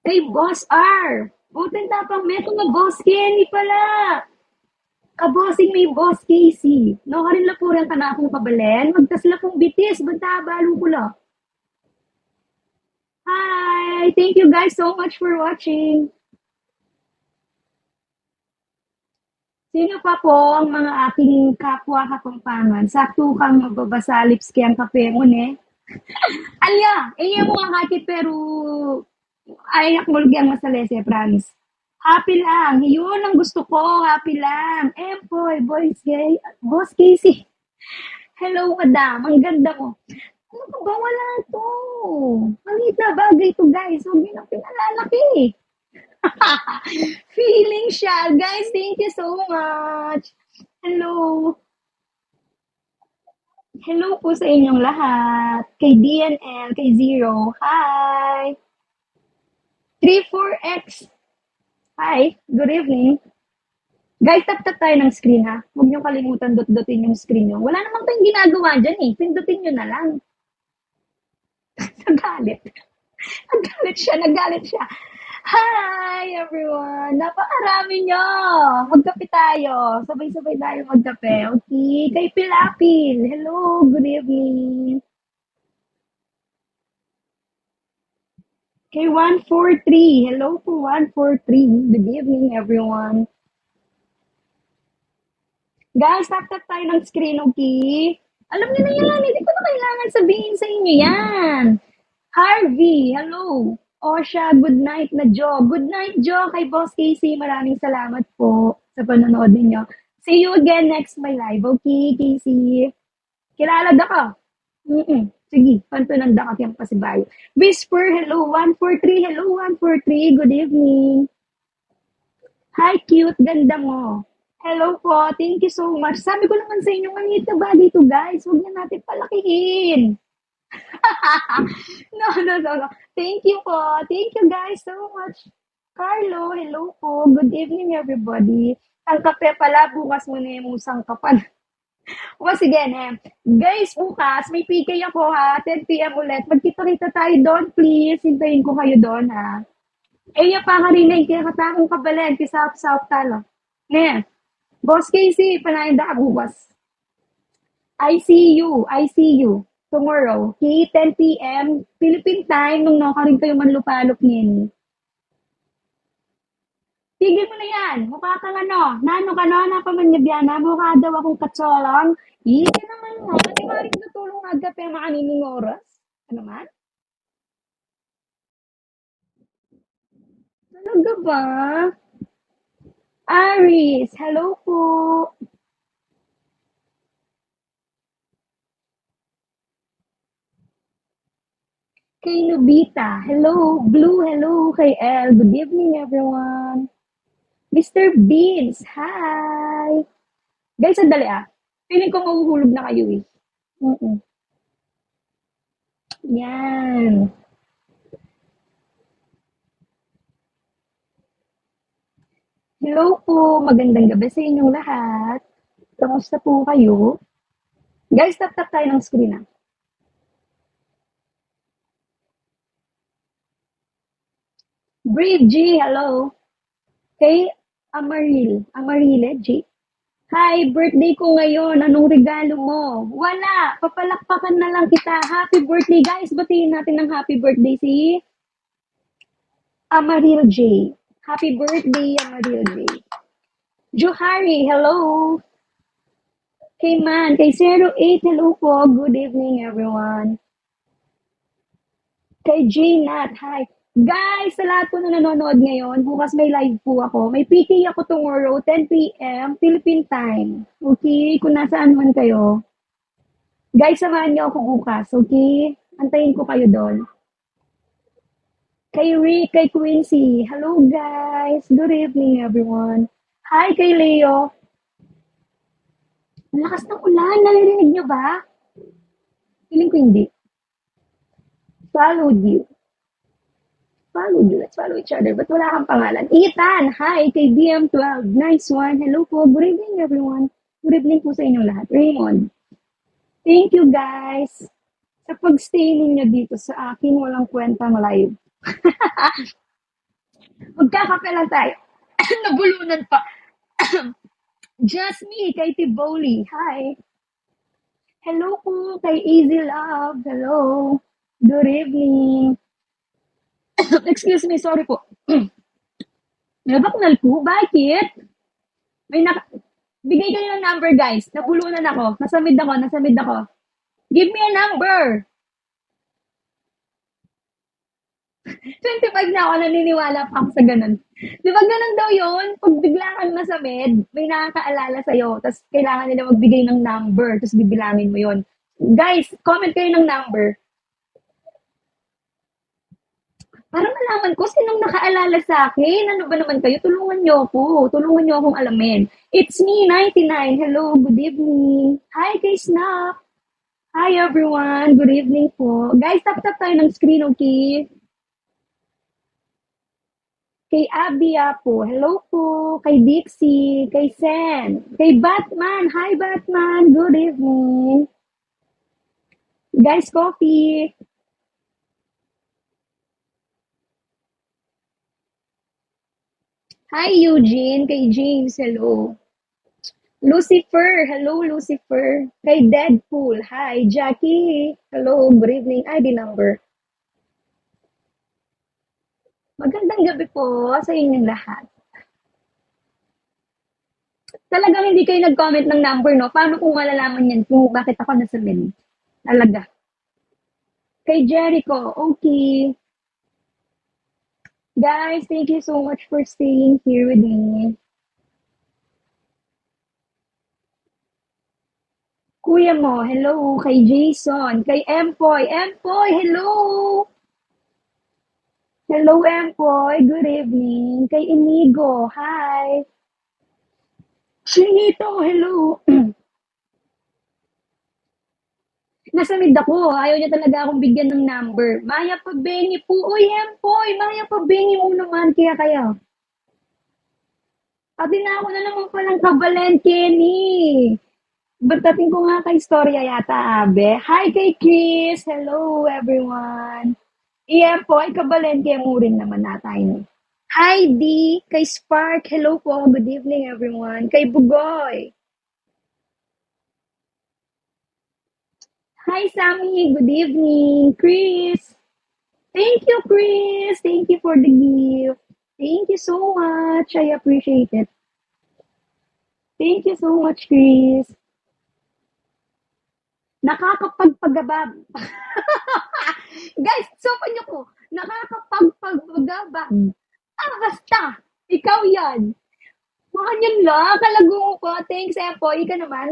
Kay Boss R. Butin tapang meto nga Boss Kenny pala. Kabosing may Boss Casey. No, karin la po rin ka na akong kabalen. Magtasla pong bitis. Banta, balo ko la. Hi! Thank you guys so much for watching. Sino pa po ang mga aking kapwa kapampangan? Sakto kang magbabasa lips kayang kape mo, ne? Alya, iya mo nga kakit pero ay nakmulgyang masalese, promise. Happy lang. Yun ang gusto ko. Happy lang. Boy, boys, gay. Boss Casey. Hello, madam. Ang ganda mo. Ano ka ba? Wala to. Maliit na bagay to, guys. Huwag niyo na pinalalaki. Feeling siya. Guys, thank you so much. Hello. Hello po sa inyong lahat. Kay DNL, kay Zero. Hi. 34X. Hi. Good evening. Guys, tap-tap tayo ng screen ha. Huwag niyo kalimutan dot-dotin yung screen niyo. Wala namang tayong ginagawa dyan eh. Pindutin niyo na lang. Nagalit. Nagalit siya, nagalit siya. Hi, everyone! Napakarami nyo! Magkape tayo. Sabay-sabay tayo magkape. Okay? Kay Pilapil. Hello, good evening. Kay 143. Hello po, 143. Good evening, everyone. Guys, tap-tap tayo ng screen, okay? Alam niyo na yan. Hindi ko na kailangan sabihin sa inyo yan. Harvey, hello. Osha, good night na Jo. Good night, Jo. Kay Boss Casey, maraming salamat po sa panonood ninyo. See you again next my live. Okay, Casey? Kilala da ka? Sige, pantunan da ka kayang pasibayo. Whisper, hello, 143. Hello, 143. Good evening. Hi, cute. Ganda mo. Hello po. Thank you so much. Sabi ko naman sa inyo, maliit na bagay to, guys. Huwag na natin palakihin. No, no, no, no. Thank you po. Thank you guys so much. Carlo, hello po. Good evening everybody. Ang kape pala, bukas mo na yung musang kapan. Once again, guys, bukas may PK ako ha, 10 p.m. ulit. Magkita-kita tayo doon, please. Hintayin ko kayo doon ha. Eya pa ka rin kaya katakong kabalen, kisap-sap talo. Ne, Boss Casey, panayin da ka bukas. I see you. I see you. Tomorrow, okay? 10 p.m. Philippine time, nung nakarin kayo manlupalop nin. Tigil mo na yan. Mukha kang ano. Nano ka no? Napamanyabiyana. Mukha daw akong katsolang. Hindi naman mo. Di ba rin tutulong agad yung makanining oras? Ano man? Talaga ba? Aris, hello po. Kay Nubita, hello. Blue, hello. Kay El, good evening everyone. Mr. Beans, hi. Guys, sandali ah. Feeling ko mahuhulog na kayo eh. Mm-mm. Yan. Hello po, magandang gabi sa inyong lahat. Kamusta po kayo? Guys, tap-tap tayo ng screen ah. Brave G, hello. Kay Amarile G. Hi, birthday ko ngayon. Anong regalo mo? Wala. Papalakpakan na lang kita. Happy birthday, guys. Batiin natin ng happy birthday si Amaril J. Happy birthday, Amaril J. Johari, hello. Kay Man, kay 08, hello po. Good evening, everyone. Kay J Nat, hi. Guys, sa lahat po na nanonood ngayon, bukas may live po ako. May PK ako tomorrow, 10 p.m. Philippine time. Okay? Kung nasaan man kayo. Guys, samahan niyo ako bukas. Okay? Antayin ko kayo doon. Kay Rick, kay Quincy. Hello guys. Good evening everyone. Hi kay Leo. Ang lakas ng ulan. Naririnig niyo ba? Feeling ko hindi. Followed you. Follow you. Let's follow each other. But wala kang pangalan. Ethan, hi kay BM12. Nice one. Hello po. Good evening everyone. Good evening po sa inyong lahat. Raymond. Thank you guys sa pagstay ninyo dito sa akin walang kwentang live. Magkakape lang tayo. Nabulunan pa. Just me, kay Tiboli. Hi. Hello po kay Easy Love. Hello. Good evening. Excuse me, sorry po. Nabaknal po? Bakit? May nak- Bigay kayo ng number, guys. Nabulunan ako. Nasamid ako, nasamid ako. Give me a number. 25 na ako, naniniwala pa ako sa ganun. Di ba ganun daw yun? Pag bigla kang nasamid, may nakakaalala sa'yo, tapos kailangan nila magbigay ng number, tapos bibilangin mo yun. Guys, comment kayo ng number. Para malaman ko sinong nakaalala sa akin. Ano ba naman kayo? Tulungan niyo ako. Tulungan niyo akong alamin. It's me, 99. Hello, good evening. Hi, kay Snap. Hi, everyone. Good evening po. Guys, tap-tap tayo ng screen, okay? Kay Abia po. Hello po. Kay Dixie. Kay Sen. Kay Batman. Hi, Batman. Good evening. Guys, coffee. Hi, Eugene. Kay James. Hello. Lucifer. Hello, Lucifer. Kay Deadpool. Hi, Jackie. Hello. Good evening. ID number. Magandang gabi po sa inyong lahat. Talagang hindi kayo nag-comment ng number, no? Paano kung malalaman yan kung bakit ako nasa mid? Talaga. Kay Jericho, okay. Guys, thank you so much for staying here with me. Kuya mo, hello. Kay Jason, kay Empoy. Empoy, hello. Hello, Empoy. Good evening. Kay Inigo, hi. Chinito, hello. Nasa mid ako. Ayaw niya talaga akong bigyan ng number. Maya Pabengi po. Uy, Empoy, Maya Pabengi mo naman. Kaya. Sabi na ako na naman palang kabalen, Kenny. Batating ko nga kay istorya yata, Abe. Hi kay Chris. Hello, everyone. Iyan po, ay kabalente mo rin naman na tayo. Hi, D. Kay Spark. Hello po. Good evening, everyone. Kay Bugoy. Hi, Sammy. Good evening. Chris. Thank you, Chris. Thank you for the gift. Thank you so much. I appreciate it. Thank you so much, Chris. Nakakapagpagabab. Guys, sopan niyo ko. Nakakapagpagabab. Basta. Ikaw yan. Mga yan lang. Kalago ko. Thanks, Epo. Ika naman.